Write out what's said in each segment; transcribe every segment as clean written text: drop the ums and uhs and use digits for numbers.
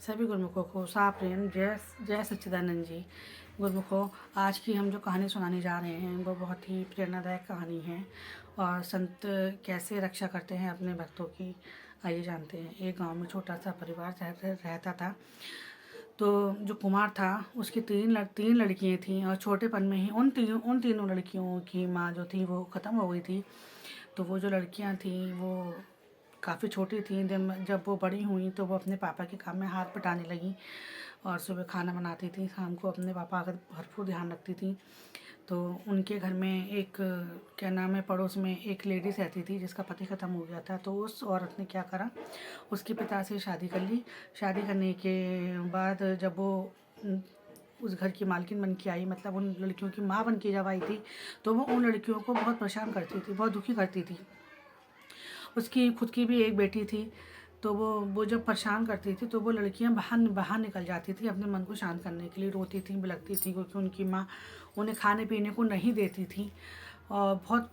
सभी गुरुमुखों को साफ प्रेम। जय जय सच्चिदानंद जी। गुरुमुखों, आज की हम जो कहानी सुनाने जा रहे हैं वो बहुत ही प्रेरणादायक कहानी है और संत कैसे रक्षा करते हैं अपने भक्तों की, आइए जानते हैं। एक गांव में छोटा सा परिवार रहता था। तो जो कुमार था उसकी तीन लड़कियां थीं और छोटेपन में ही उन तीनों लड़कियों की माँ जो थी वो ख़त्म हो गई थी। तो वो जो लड़कियां थीं वो काफ़ी छोटी थीं। जब वो बड़ी हुई तो वो अपने पापा के काम में हाथ बटाने लगी और सुबह खाना बनाती थी, शाम को अपने पापा का भरपूर ध्यान रखती थी। तो उनके घर में एक क्या नाम है, पड़ोस में एक लेडीज़ रहती थी जिसका पति ख़त्म हो गया था। तो उस औरत ने क्या करा, उसके पिता से शादी कर ली। शादी करने के बाद जब वो उस घर की मालकिन बन के आई, मतलब उन लड़कियों की माँ बन के जब आई थी, तो वो उन लड़कियों को बहुत परेशान करती थी, बहुत दुखी करती थी। उसकी खुद की भी एक बेटी थी। तो वो जब परेशान करती थी तो वो लड़कियां बाहर बाहर निकल जाती थी अपने मन को शांत करने के लिए, रोती थी, बिलखती थी, क्योंकि उनकी माँ उन्हें खाने पीने को नहीं देती थी और बहुत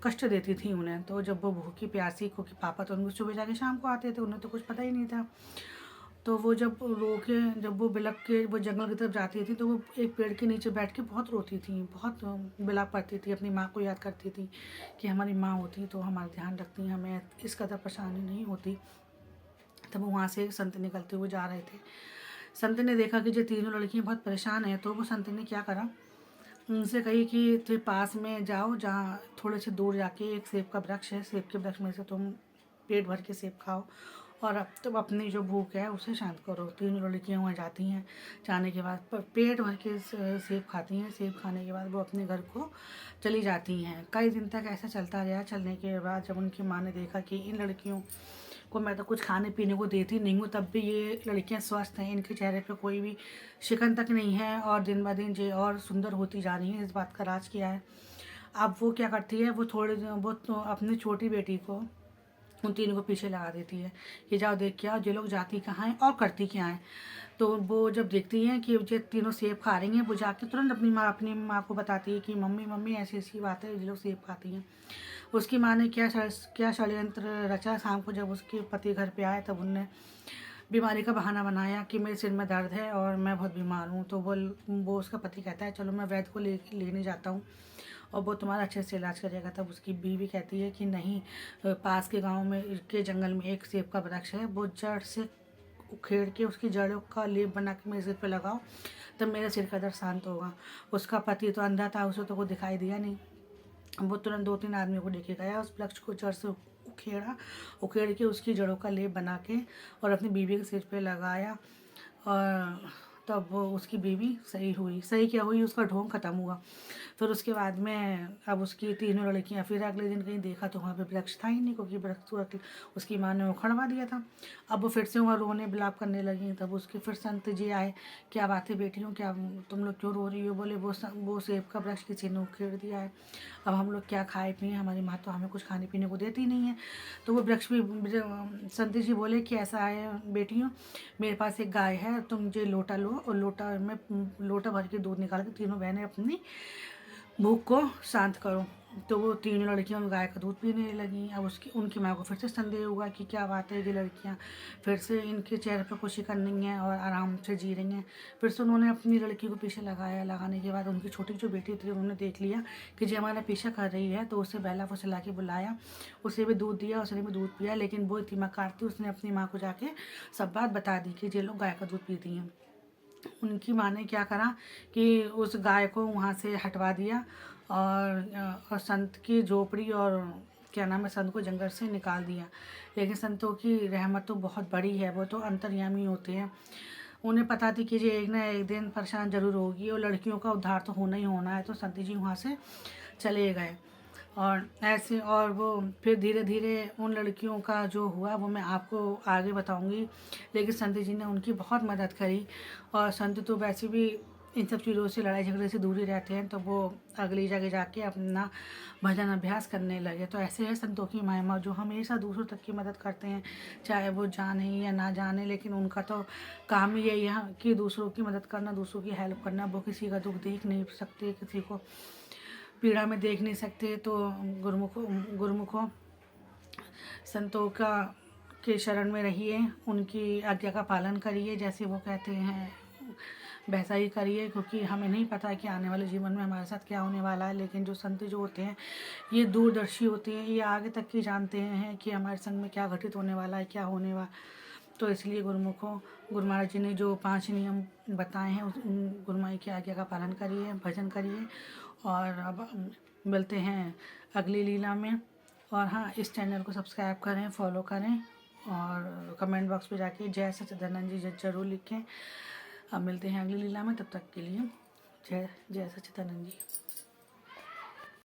कष्ट देती थी उन्हें। तो जब वो भूखी प्यासी, क्योंकि पापा तो उनको सुबह जाके शाम को आते थे, उन्हें तो कुछ पता ही नहीं था। तो वो जब वो बिलख के वो जंगल की तरफ जाती थी तो वो एक पेड़ के नीचे बैठ के बहुत रोती थी, बहुत बिलाप करती थी, अपनी माँ को याद करती थी कि हमारी माँ होती तो हमारा ध्यान रखती, हमें इस कदर परेशानी नहीं होती। तब वहाँ से एक संत निकलते हुए जा रहे थे। संत ने देखा कि जो तीनों लड़कियाँ बहुत परेशान हैं, तो वो संत ने क्या करा, उनसे कही कि तुम पास में जाओ, जहाँ थोड़े से दूर जाके एक सेब का वृक्ष है, सेब के वृक्ष में से तुम पेट भर के सेब खाओ और अब तुम अपनी जो भूख है उसे शांत करो। तीनों लड़कियाँ वहाँ जाती हैं। जाने के बाद पेट भर के सेब खाती हैं। सेब खाने के बाद वो अपने घर को चली जाती हैं। कई दिन तक ऐसा चलता रहा। चलने के बाद जब उनकी माँ ने देखा कि इन लड़कियों को मैं तो कुछ खाने पीने को देती नहीं हूँ, तब भी ये लड़कियाँ स्वस्थ हैं, इनके चेहरे पे कोई भी शिकन तक नहीं है और दिन ब दिन ये और सुंदर होती जा रही हैं, इस बात का राज क्या है। अब वो क्या करती है, वो तो अपनी छोटी बेटी को, उन तीनों को पीछे लगा देती है कि जाओ देख के आओ ये लोग जाती कहाँ हैं और करती क्या हैं। तो वो जब देखती हैं कि ये तीनों सेब खा रही हैं, वो जाके तुरंत अपनी माँ को बताती है कि मम्मी मम्मी ऐसी ऐसी बात है, ये लोग सेब खाती हैं। उसकी माँ ने क्या षड्यंत्र रचा। शाम को जब उसके पति घर पे आए तब उनने बीमारी का बहाना बनाया कि मेरे सिर में दर्द है और मैं बहुत बीमार हूँ। तो वो उसका पति कहता है चलो मैं वैद्य को लेने जाता हूँ और वो तुम्हारा अच्छे से इलाज करेगा। तब उसकी बीवी कहती है कि नहीं, पास के गांव में के जंगल में एक सेब का वृक्ष है, वो जड़ से उखेड़ के उसकी जड़ों का लेप बना के मेरे सिर पे लगाओ, तब मेरे सिर का दर्द शांत होगा। उसका पति तो अंधा था, उसे तो कुछ दिखाई दिया नहीं। वो तुरंत 2-3 आदमियों को लेके गया, उस वृक्ष को जड़ से उखेड़ के उसकी जड़ों का लेप बना के और अपनी बीवी के सिर पे लगाया और तब वो उसकी बीवी सही हुई। सही क्या हुई, उसका ढोंग खत्म हुआ। फिर उसके बाद में अब उसकी तीनों लड़कियां, फिर अगले दिन कहीं देखा तो वहाँ पे वृक्ष था ही नहीं, क्योंकि वृक्ष तो उसकी माँ ने उखड़वा दिया था। अब वो फिर से वहाँ रोने बिलाप करने लगी। तब उसके फिर संत जी आए, क्या बात है बेटियों, क्या तुम लोग क्यों रो रही हो। बोले वो सेब का वृक्ष किसी ने उखेड़ दिया है, अब हम लोग क्या खाए पिए, हमारी माँ तो हमें कुछ खाने पीने को देती नहीं है। तो वो वृक्ष भी, संत जी बोले कि ऐसा है बेटियों, मेरे पास एक गाय है, तुम ये लोटा लो और लोटा भर के दूध निकाल के तीनों बहनें अपनी भूख को शांत करो। तो वो तीनों लड़कियां गाय का दूध पीने लगी। अब उनकी माँ को फिर से संदेह हुआ कि क्या बात है, ये लड़कियां फिर से, इनके चेहरे पर खुशी कर नहीं है और आराम से जी रही हैं। फिर से उन्होंने अपनी लड़की को पीछे लगाया। लगाने के बाद उनकी छोटी जो बेटी थी उन्होंने देख लिया कि जी हमारा पीछा कर रही है, तो उसे बहला फुसला के बुलाया, उसे भी दूध दिया, उसने भी दूध पिया। लेकिन वो इतनी मकार थी, उसने अपनी माँ को जाके सब बात बता दी कि ये लोग गाय का दूध पीती हैं। उनकी माँ ने क्या करा कि उस गाय को वहाँ से हटवा दिया और संत की झोपड़ी और क्या नाम है, संत को जंगल से निकाल दिया। लेकिन संतों की रहमत तो बहुत बड़ी है, वो तो अंतर्यामी होते हैं। उन्हें पता थी कि ये एक ना एक दिन परेशान जरूर होगी और लड़कियों का उद्धार तो होना ही होना है। तो संत जी वहाँ से चले गए और ऐसे, और वो फिर धीरे धीरे उन लड़कियों का जो हुआ वो मैं आपको आगे बताऊंगी। लेकिन संत जी ने उनकी बहुत मदद करी और संत तो वैसे भी इन सब चीज़ों से, लड़ाई झगड़े से दूर ही रहते हैं। तो वो अगली जगह जाके अपना भजन अभ्यास करने लगे। तो ऐसे है संतों की महिमा, जो हमेशा दूसरों तक की मदद करते हैं, चाहे वो जाने या ना जाने, लेकिन उनका तो काम ही यही है कि दूसरों की मदद करना, दूसरों की हेल्प करना। वो किसी का दुख देख नहीं सकते, किसी को पीड़ा में देख नहीं सकते। तो गुरुमुखों संतों के शरण में रहिए, उनकी आज्ञा का पालन करिए, जैसे वो कहते हैं वैसा ही करिए, क्योंकि हमें नहीं पता कि आने वाले जीवन में हमारे साथ क्या होने वाला है। लेकिन जो संत जो होते हैं ये दूरदर्शी होते हैं, ये आगे तक की जानते हैं कि हमारे संग में क्या घटित होने वाला है, क्या होने वाला। तो इसलिए गुरुमुखों, गुरु महाराज जी ने जो 5 नियम बताए हैं उन गुरु माई की आज्ञा का पालन करिए, भजन करिए। और अब मिलते हैं अगली लीला में। और हाँ, इस चैनल को सब्सक्राइब करें, फॉलो करें और कमेंट बॉक्स में जाके जय सच्चिदानंद जी जरूर लिखें। अब मिलते हैं अगली लीला में, तब तक के लिए जय जय सच्चिदानंद जी।